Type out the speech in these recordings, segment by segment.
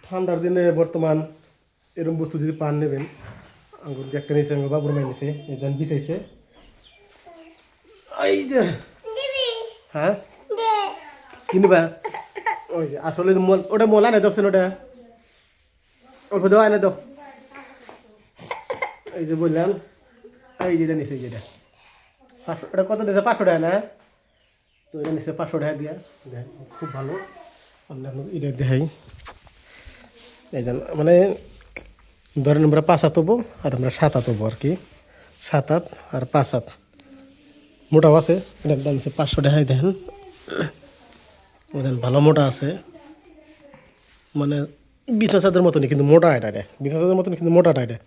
ঠান্ডার দিনে বর্তমান এরকম বস্তু যদি পান নেবেন, আঙ্গুর যে একটা নিচে আঙ্গুর বাবুর মাই নিছে এই যেন বিছাইছে এই যে। হ্যাঁ কিনবা ওই যে আসলে ওটা মোলা নেই দোষেন, ওটা অল্প দেওয়া এনে দাও। এই যে বললাম এই যেটা নিছে যেটা 500, এটা কত দিয়েছে 500 টাকা না? তো এটা নিচে 500 টাকা দিয়া দেখ, খুব ভালো। আপনার এটা দেখাই এই যেন মানে ধরেন আমরা 5 হাত হবো আর আমরা 7 হাত হবো আর কি, 7 হাত আর 5 হাত মোটাও আছে। এটার দাম হচ্ছে 500 টাকায়। দেখেন ভালো মোটা আছে, মানে বিছনা চাদর মতনই কিন্তু মোটা এটা, বিছনা চাদর মতন কিন্তু মোটাটা এটা।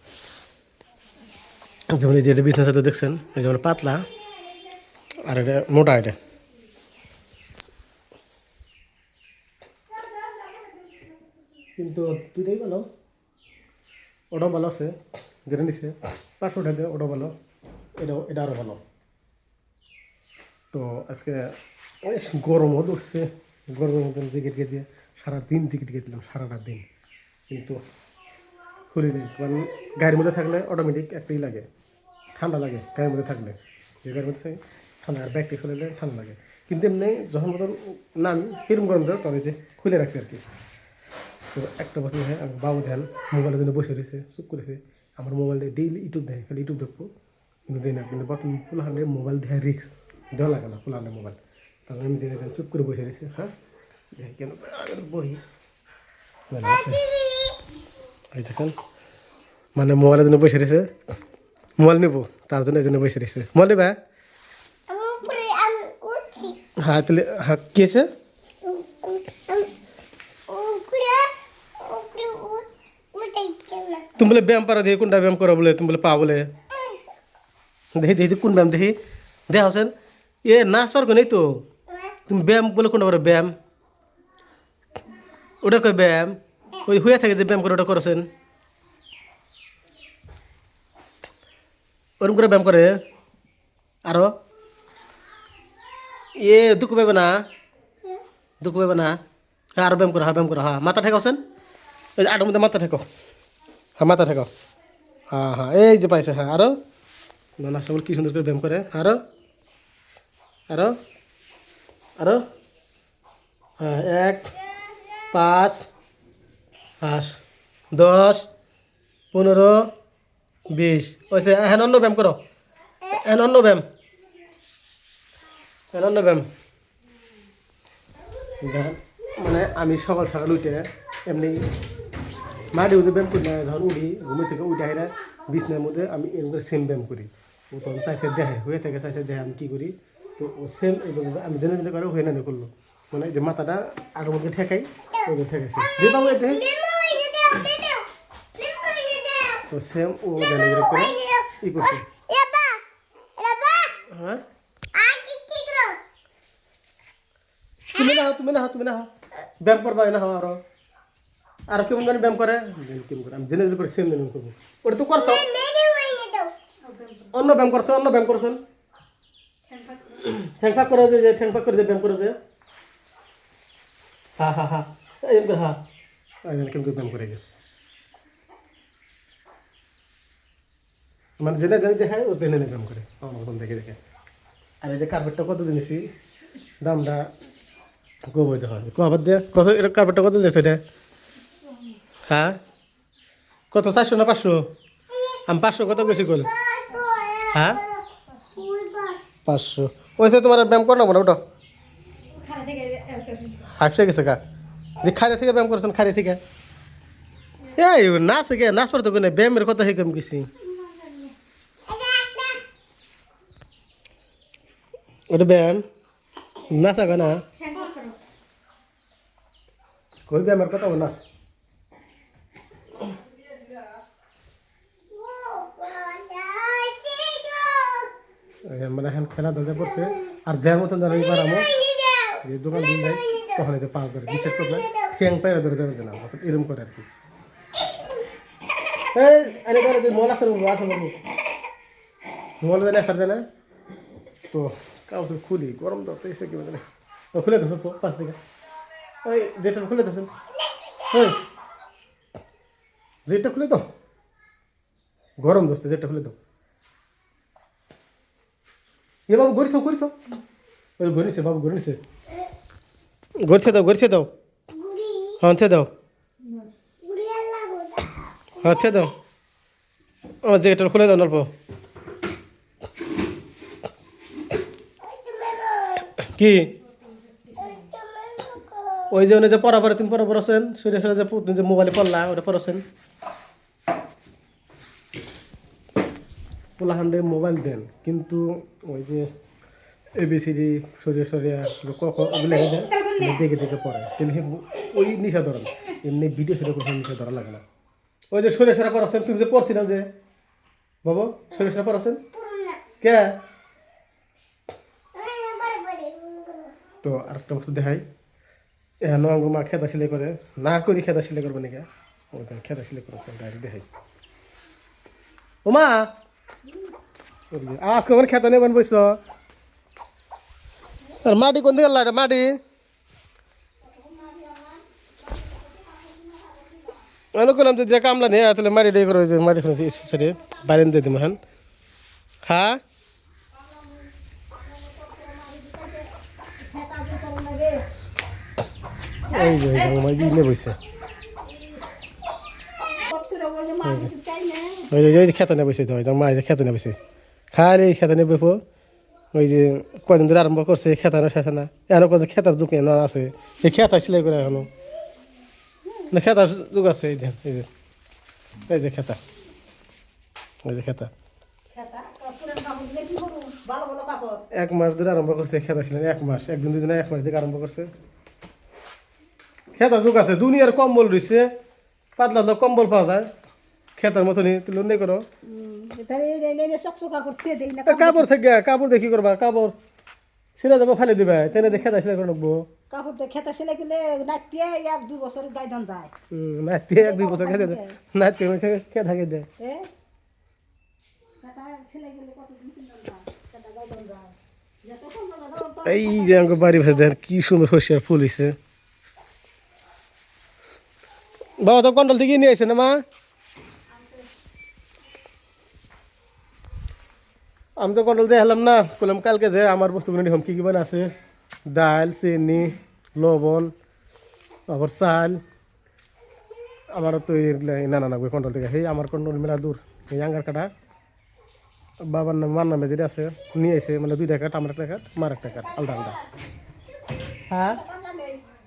যেমন এই যে এটা বিছনা চাদর দেখছেন, এই যেমন পাতলা আর এটা মোটা এটা। কিন্তু দুইটাই ভালো, ওটাও ভালো আছে যেটা নিচ্ছে 500 টাকা, ওটাও ভালো, এটা আরও ভালো। তো আজকে বেশ গরমও ধরছে, গরমের মতন জ্যাকেট গিয়ে দিয়ে সারাদিন জ্যাকেট গিয়ে দিলাম, সারাটা দিন কিন্তু খুলি নেই। কারণ গাড়ির মধ্যে থাকলে অটোমেটিক একটাই লাগে, ঠান্ডা লাগে গাড়ির মধ্যে থাকলে, যে গাড়ির মধ্যে থাকে ঠান্ডা, আর ব্যাগটি চলে ঠান্ডা লাগে। কিন্তু এমনি যখন মতন নামি কিরম গরম ধরে তবে যে খুলে রাখছি আর কি। তো একটা বছর হয় আমি বাবু ধ্যান মোবাইলের জন্য বসে রয়েছে, চুপ করেছে। আমার মোবাইল দিয়ে ডেইলি ইউটিউব দেয়, খালি ইউটিউব দেখবো কিন্তু দেয় না। কিন্তু বর্তমান ফুলহান্ডে মোবাইল দেয় রিক্স দেওয়া লাগে না, ফুলহান্ডে মোবাইল। তারপরে আমি দিয়ে চুপ করে বসে রয়েছে। হ্যাঁ দেখি কেন বই মানে আছে এই দেখেন, মানে মোবাইলের জন্য বসে রয়েছে, মোবাইল নেবো তার জন্য এই জন্য বসে রয়েছে। মোবাইল নেবা? হ্যাঁ তাহলে হ্যাঁ কি আছে? তুমি বলে ব্যায়াম পারো, দেখি কোনটা ব্যায়াম করো বলে, তুমি বলে পা বলে দেখি দেখি কোন ব্যায়াম দেখি দেখা হোসেন। এ নাচ পারো নেই তো, তুমি ব্যায়াম বলে কোনটা পারো? ব্যায়াম ওটা কয় ব্যায়াম, ওই হয়ে থাকে যে ব্যায়াম করে ওটা করছেন, ওরকম করে ব্যায়াম করে। আরো এ দুঃখ পাবে না, দুঃখ পাবে না। হ্যাঁ আরো ব্যায়াম করো, হ্যাঁ ব্যায়াম করো, হ্যাঁ মাথা ঠেকাওছেন, ওই আটার মধ্যে মাথা ঠেকাও, হ্যাঁ মাথা ঠেকাও, হ্যাঁ হ্যাঁ এই যে পাইছে। হ্যাঁ আরো না সবল কি সুন্দর করে ব্যায়াম করে। আরো আরো আরো হ্যাঁ 1 5 8 10 15 20 ওইসে। হ্যাঁ অন্য ব্যায়াম করো, হ্যাঁ অন্য ব্যায়াম, হ্যাঁ অন্য ব্যায়াম। মানে আমি সকাল সকাল উঠে এমনি মাটি উঠে ব্যায়াম করি না, যখন উঠি ঘুমে থেকে উঠে হেরা বিছনার মধ্যে আমি এরকম করে সেম ব্যায়াম করি। ও তখন চাইছে দেহে হয়ে থাকে, চাইছে দেহে আমি কী করি। তো ও সেম এইভাবে আমি জেনে জেনে করে হয়ে না করলো, মানে যে মাথাটা আরোর মধ্যে ঠেকাই ওই ঠেকাইছে যে বাবু এতে। তো সেম ও জানে করে ই করছে। হ্যাঁ তুমি না হও, তুমি না হও, তুমি না হও, ব্যায়াম করবা না হও। আরো আর কেমন জানি ব্যায়াম করে, কেমন করে আমি জেনে জেনে করে সেম ব্যায়াম করবো। ওটা তো করছো অন্য ব্যায়াম করছো, অন্য ব্যায়াম করছেন ঠ্যাংফাক করে যে ঠ্যাংফাক করে যে ব্যায়াম করে যে হ্যাঁ হ্যাঁ হ্যাঁ এই হ্যাঁ কেমন করে ব্যায়াম করে গেছে, মানে জেনে জেনে দেখায় ও জেনে ব্যায়াম করে আমার মতন দেখে দেখে। আর এই যে কার্পেটটা কত দিয়েছি, দামটা কবই দেখা কবার দিয়ে কত, এটা কার্পেটটা কত দিয়েছে এটা? হ্যাঁ কত 400 না 500? আমি 500 কত গেছি কল? হ্যাঁ 500 ওইসে তোমার ব্যায়াম করো না মনে ওটা হাফসে গেছে গা যে খাড়ি থেকে ব্যায়াম করছেন, খাড়ি থেকে এই নাচ গে নাচ পড়তে কোনো ব্যায়ামের কথা শিখে আমি গেছি। ওটা ব্যায়াম নাচ আগে না, কই ব্যায়ামের কথা ও নাচ। মানে এখন খেলাধুলা করছে আর যার মতন ধরে এবার আমার যে দোকান দিয়ে যায় তখন এতে পা করে নিচে করলে ঠ্যাং পায়রা ধরে ধরে দিলাম, অর্থাৎ এরকম করে আর কি। এই এনে ধরে মোবাইল আসতে বলবো, আসতে বলবো মোবাইল দেয় না, ফের দেয় না। তো কাগজ খুলি গরম তো এসে কি ও খুলে দেছো পাঁচ থেকে ওই যেটা খুলে দেছেন ওই যেটা খুলে দাও গরম দোস্ত যেটা খুলে দাও এ বাবু গড়ি থাও ওই গড়িছে বাবু গড়িছে গড়ছে দাও হ্যাঁ দাও হ্যাঁ দাও আমার জ্যাকেটটা খুলে দাও অল্প কি ওই যে উনি যে পড়া তুমি পড়া পড়াছেন সরে যে মোবাইলে পড়লা ওটা পড়াছেন পোলাহান্ডে মোবাইল দেন কিন্তু ওই যে এবিসিডি সরিয়া ওগুলো দেখে পড়ে কিন্তু ওই নিশা ধরেন এমনি ভিডিও সেটা কোনো নিশা ধরা লাগে না ওই যে সরিয়া পড়াছেন তুমি যে পড়ছিলাম যে বাবু সরিয়া পড়াছেন কে তো আরেকটা বস্তু দেখাই এখন মা খেতা সিলাই করে না করি খেতা সিলাই করবে নাকি ওই খেতা সিলাই করেছে ডাইরেক্ট দেখাই ও মা আজকে আমার খেতা নেবেন বইস আর মাটি কোন দিকে লাগে মাটি আমি করলাম যে কামলা নেই তাহলে মাটি দিয়ে করে মাটি সেটি বাইরে দিয়ে দিম হ্যাঁ হ্যাঁ এই যে নে বইছে ওই যে খেতে নেবে বসে তো মা যে খেতে নেবে বসে খালি খেতে নেবে ওই যে কদিন ধরে আরম্ভ করছে খেতানো শেষ না এখনো কত খেতার যুগ এনে আছে এই খেতা সিলাই করে এখনো না খেতার যুগ আছে এই যে খেতা ওই যে খেতা 1 মাস ধরে আরম্ভ করছে খেতা সিলাই 1 মাস একদিন দুদিন 1 মাস থেকে আরম্ভ করছে খেতার যুগ আছে দুনিয়ার কম্বল রয়েছে পাতলা তো কম্বল পাওয়া যায় খেতার মতনই তুলে নেই করো কাপড় থেকে কাপড় দেখি করবা কাপড় সিলা যাবো ফালে দিবা তেনে দেখে খেতা সিলাই করে রাখবো কাপড় খেতা সিলাই করলে নাতিয়ে 1-2 বছর গাইদান যায় নাতিয়ে 1-2 বছর খেতে দেয় নাতিয়ে খেয়ে থাকে দেয় এই যে আমাকে বাড়ি ভাষা দেন কি সুন্দর সর্ষের ফুল হয়েছে বাবা তো কন্ট্রোল থেকে নিয়ে আসে না মা আমি তো কন্ট্রোল দিয়ে হেলাম না বললাম কালকে যে আমার বস্তুগুলো নিলাম কী বানা আছে ডাল চিনি লবণ আবার চাল আমারও তো না কন্ট্রোল থেকে সেই আমার কন্ট্রোল মেলা দূর এই আঙ্গার কাটা বাবার নাম মার নামে যেটা আছে নিয়ে এসে মানে 2 টাকা আমার 1 টাকা মার 1 টাকা আলাদা আলাদা হ্যাঁ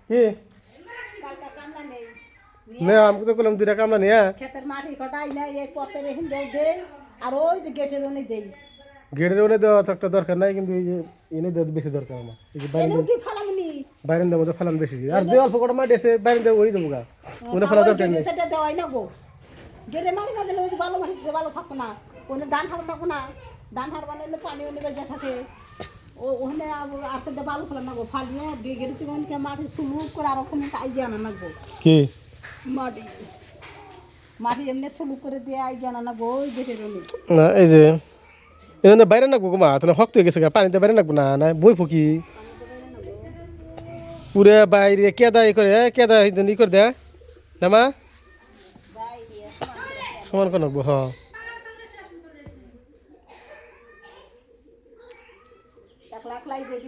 কি না আমি তো বললাম 2 টাকা আমরা নিয়ে ক্ষেতের মাটি কটাই না এই পথের এখান দেই আর ওই যে গেটের ওনে দেই গেটের ওনে দেওয়া তো একটা দরকার নাই কিন্তু এই যে এনে দেওয়া বেশি দরকার আমার এই যে বাইরের মধ্যে ফালান বেশি আর যে অল্প কটা মাটি আছে বাইরের দেওয়া ওই দেবো গা ওনে ফালা দরকার নেই সেটা দেওয়াই না গো গেটে মাটি না দিলে ওই যে ভালো মাটি ভালো থাকো না ওনে ধান হার থাকো না ধান হার বানাইলে পানি ওনে বেজা থাকে ওখানে আসতে ভালো ফেলান না গো ফালিয়ে দিয়ে গেটে থেকে মাটি সুলুক করে আর ওখানে আইডিয়া আনা না গো কি মাটি এমনি সুলুক করে দিয়ে আইডিয়া আনা না গো ওই গেটের ওনে না এই যে এনে বাইরে নাকবো গো মা তাহলে শক্ত হয়ে গেছে পানিতে বাইরে নাকবো না না বই ফুকি পুরে বাইরে কেদা কেদা ই করে দেয় না মা সমান করে নাকবো হ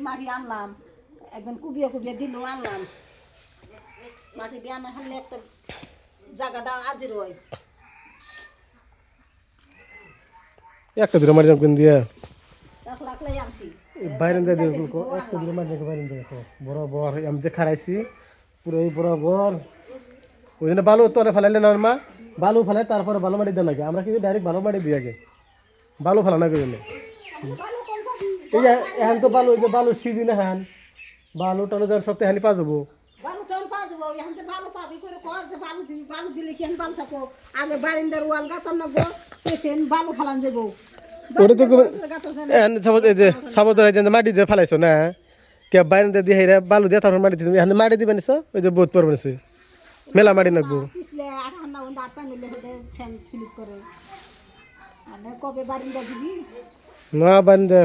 মাটি আনলাম একদম কুবিয়ে দিল আনলাম মাটি দিয়ে আনা হলে একটা জায়গাটা আজির হয় একটা দূরে মারি যাবেন দিয়ে 1 লাখ লাই আনছি বাইরে দিয়ে দেখো একটা দূরে মারি দেখো বাইরে দেখো বরাবর আমি যে খারাইছি পুরো এই বরাবর ওই জন্য বালু তলে ফেলাইলে না মা বালু ফেলাই তারপরে বালু মাটি দেওয়া লাগে আমরা কিন্তু ডাইরেক্ট বালু মাটি দিয়ে আগে বালু ফেলা না করে এই যে এখন তো বালু যে বালু সিজন এখন বালু টালু যখন সপ্তাহে হানি পা যাবো বালু তখন পা যাবো এখন যে বালু পাবি করে কর যে বালু দিবি বালু দিলে কি বালু থাকো আগে বারিন্দার ওয়াল গাতাম না গো পেশেন্ট বালু ফেলান যাবো ওটা তো এই যে সাবধান যে মাটি যে ফেলাইছো না কে বাইরে দিয়ে হেরা বালু দিয়ে তারপর মাটি দিবি এখন মাটি দিবেন ওই যে বোধ পড়বেন মেলা মাটি নাকবো পিছলে 8 না 8 পানি লেগে ফ্যান স্লিপ করে মানে কবে বারিন্দা দিবি না বারিন্দা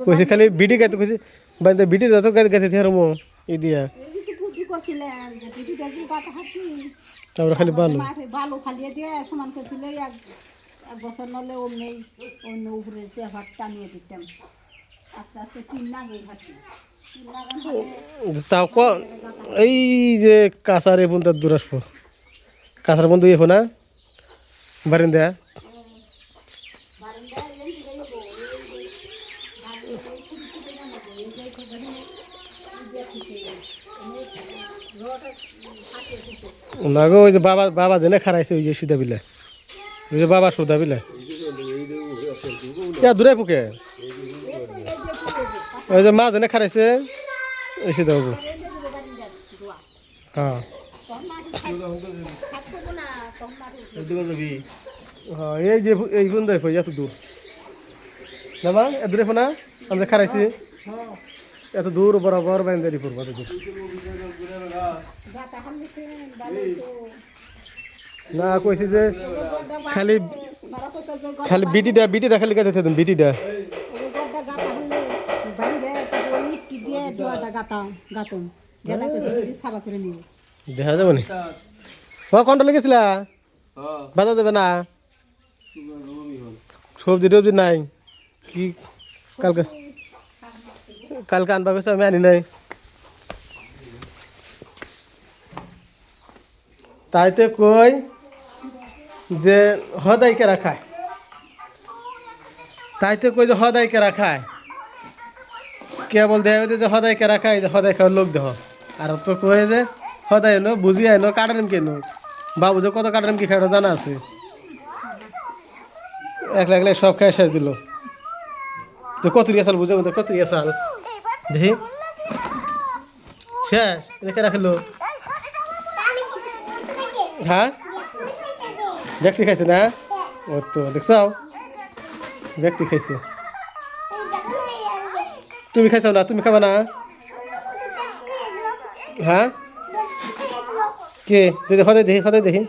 কইছে খালি বিডি গাইতে কইছে বারিন্দা বিডি যত গাইতে গাইতে হেরমো এই দিয়া করছিলেন যে পিঠুটা যদি কাটা থাকি তারপরে খালি বালু মাঠে বালু ফালিয়ে দিয়ে সমান করছিল এক এক বছর নলে অমনি অন্য উপরে পেপার টানিয়ে দিতাম আস্তে আস্তে টিন নাগে ঘাটি টিন লাগান তাও এই যে কাঁচার এ বন্ধু দূর আসবো কাঁচার বন্ধু এফো না বারিন্দা না গো ওই যে বাবা বাবা জেনে খারাইছে ওই যে সিধা বিলা ওই যে বাবা সুদা বিলা দূরে পুকে ওই যে মা জেনে খারাইছে ওই সিধা বাবু হ্যাঁ হ্যাঁ এই যে এই বন্ধু এফো এত দূর না মা এত দূরে না আমরা খারাইছি এত দূর বরাবর বাইন্দারি পড়বো এত দূর না কইছি যে খালি খালি বিটিটা খালি গাতে থাকুন বিটিটা দেখা যাবো নি কন্ট্রোল লেগেছিলা বাধা দেবে না সবজি টবজি নাই কি কালকে কালকে আনবা গেছে আমি আনি নাই তাইতে কই যে হদাই কেরা খায় তাইতে কই যে হদাই কেরা খায় কেবল দেহ যে হদাই কেরা খায় যে হদাই খাওয়ার লোক দেহ আর তো কয়ে যে হদাই এনো বুঝি আইনো কাটারেন কেন বাবু যে কত কাটারেন কি খাওয়া জানা আছে একলা একলা সব খাই শেষ দিল তো কত রিয়াসাল বুঝে মধ্যে কত রিয়াসাল দেখি শেষ রেখে রাখলো হ্যাঁ ব্যক্তি খাইছে না ও তো দেখছাও ব্যক্তি খাইছে তুমি খাইছাও না তুমি খাবা না হ্যাঁ কে হদাই দেখি